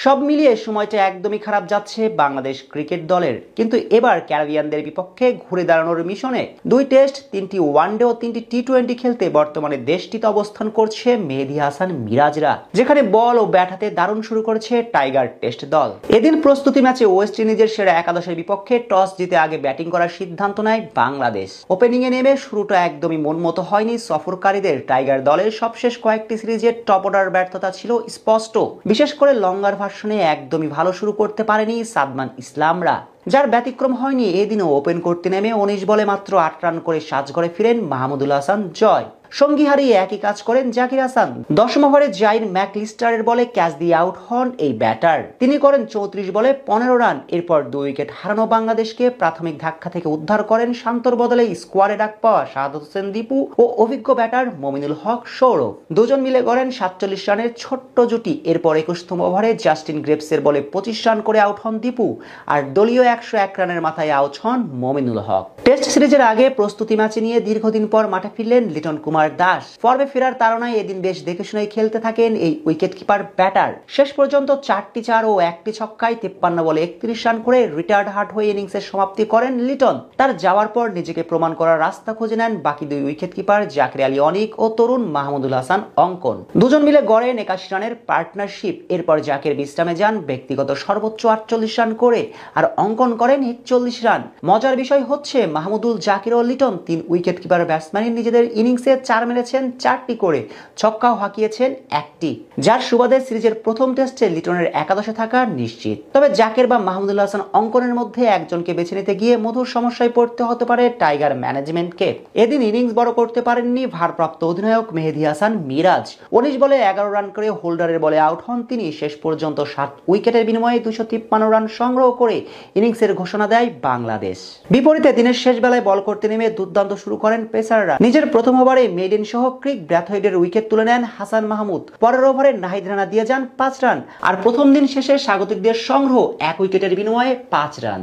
সব মিলিয়ে সময়টা একদমই খারাপ যাচ্ছে বাংলাদেশ ক্রিকেট দলের, কিন্তু এবার ক্যারিবিয়ানদের বিপক্ষে ঘুরে দাঁড়ানোর মিশনে 2 টেস্ট, 3টি ওয়ানডে ও 3টি টি-20 খেলতে বর্তমানে দেশটিতে অবস্থান করছে মেহেদী হাসান মিরাজরা, যেখানে বল ও ব্যাট হাতে দারুণ শুরু করেছে টাইগার টেস্ট দল। এদিন প্রস্তুতি ম্যাচে ওয়েস্ট ইন্ডিজের সেরা একাদশের বিপক্ষে টস জিতে আগে ব্যাটিং করার সিদ্ধান্ত নেয় বাংলাদেশ। ওপেনিং এ নেমে শুরুটা একদমই মন মতো হয়নি সফরকারীদের। টাইগার দলের সবশেষ কয়েকটি সিরিজের টপ অর্ডার ব্যর্থতা ছিল স্পষ্ট, বিশেষ করে লঙ্গার ভার্সনে একদমই ভালো শুরু করতে পারেনি সাদমান ইসলামরা, যার ব্যতিক্রম হয়নি এদিনও ওপেন করতে নেমে 19 বলে মাত্র 8 রান করে সাজঘরে ফিরেন মাহমুদুল হাসান জয়। সঙ্গী হারিয়ে একই কাজ করেন জাকির হাসান। 10ম ওভারে জাইন ম্যাকলিস্টারের বলে ক্যাচ দিয়ে আউট হন এই ব্যাটার। তিনি করেন 34 বলে 15 রান। এরপর 2 উইকেট হারানো বাংলাদেশকে প্রাথমিক ধাক্কা থেকে উদ্ধার করেন শান্তর বদলে স্কোয়াডে ডাক পাওয়া শাহাদাত হোসেন দীপু ও অভিজ্ঞ ব্যাটার মমিনুল হক সৌরভ। দুজন মিলে গড়েন 47 রানের ছোট্ট জুটি। এরপর 21তম ওভারে জাস্টিন গ্রেভসের বলে 25 রান করে আউট হন দীপু, আর দলীয় 101 রানের মাথায় আউট হন মমিনুল হক। টেস্ট সিরিজের আগে প্রস্তুতি ম্যাচে নিয়ে দীর্ঘদিন পর মাঠে ফিরলেন লিটন কুমার দাস। ফর্মে ফেরার তাড়নায় এদিন বেশ দেখে শুনেই খেলতে থাকেন এই উইকেট কিপার ব্যাটার। শেষ পর্যন্ত 4টি 4 ও 1টি ছক্কায় 53 বলে 31 রান করে রিটায়ার্ড হার্ট হয়ে ইনিংসের সমাপ্তি করেন লিটন। তার যাওয়ার পর নিজেকে প্রমাণ করার রাস্তা খুঁজে নেন বাকি 2 উইকেট কিপার জাকির আলী অনিক ও তরুণ মাহমুদুল হাসান অঙ্কন। দুজন মিলে গড়েন 81 রানের পার্টনারশিপ। এরপর জাকির বিশ্রামে যান ব্যক্তিগত সর্বোচ্চ 48 রান করে, আর অঙ্কন করেন 41 রান। মজার বিষয় হচ্ছে মাহমুদুল, জাকির ও লিটন 3 উইকেট কিপার ব্যাটসম্যানই নিজেদের ইনিংসে 4 মেরেছেন 4টি করে, ছক্কাও হাঁকিয়েছেন 1টি, যার সুবাদে সিরিজের প্রথম টেস্টে লিটনের একাদশে থাকা নিশ্চিত। তবে জাকির বা মাহমুদুল হাসান অঙ্কনের মধ্যে একজনকে বেছে নিতে গিয়ে মধুর সমস্যায় পড়তে হতে পারে টাইগার ম্যানেজমেন্টকে। এদিন ইনিংস বড় করতে পারেননি ভারপ্রাপ্ত অধিনায়ক মেহেদী হাসান মিরাজ। 19 বলে 11 রান করে হোল্ডারের বলে আউট হন তিনি। শেষ পর্যন্ত 7 উইকেটের বিনিময়ে 253 রান সংগ্রহ করে ইনিংসের ঘোষণা দেয় বাংলাদেশ। বিপরীতে দিনের শেষ বেলায় বল করতে নেমে দুর্দান্ত শুরু করেন পেসাররা। নিজের প্রথম ওভারে মেডেন সহ ক্রিক ব্র্যাথওয়েটের উইকেট তুলে নেন হাসান মাহমুদ। পরের ওভারে নাহিদ রানা দিয়ে যান 5 রান, আর প্রথম দিন শেষে স্বাগতিকদের সংগ্রহ 1 উইকেটের বিনিময়ে 5 রান।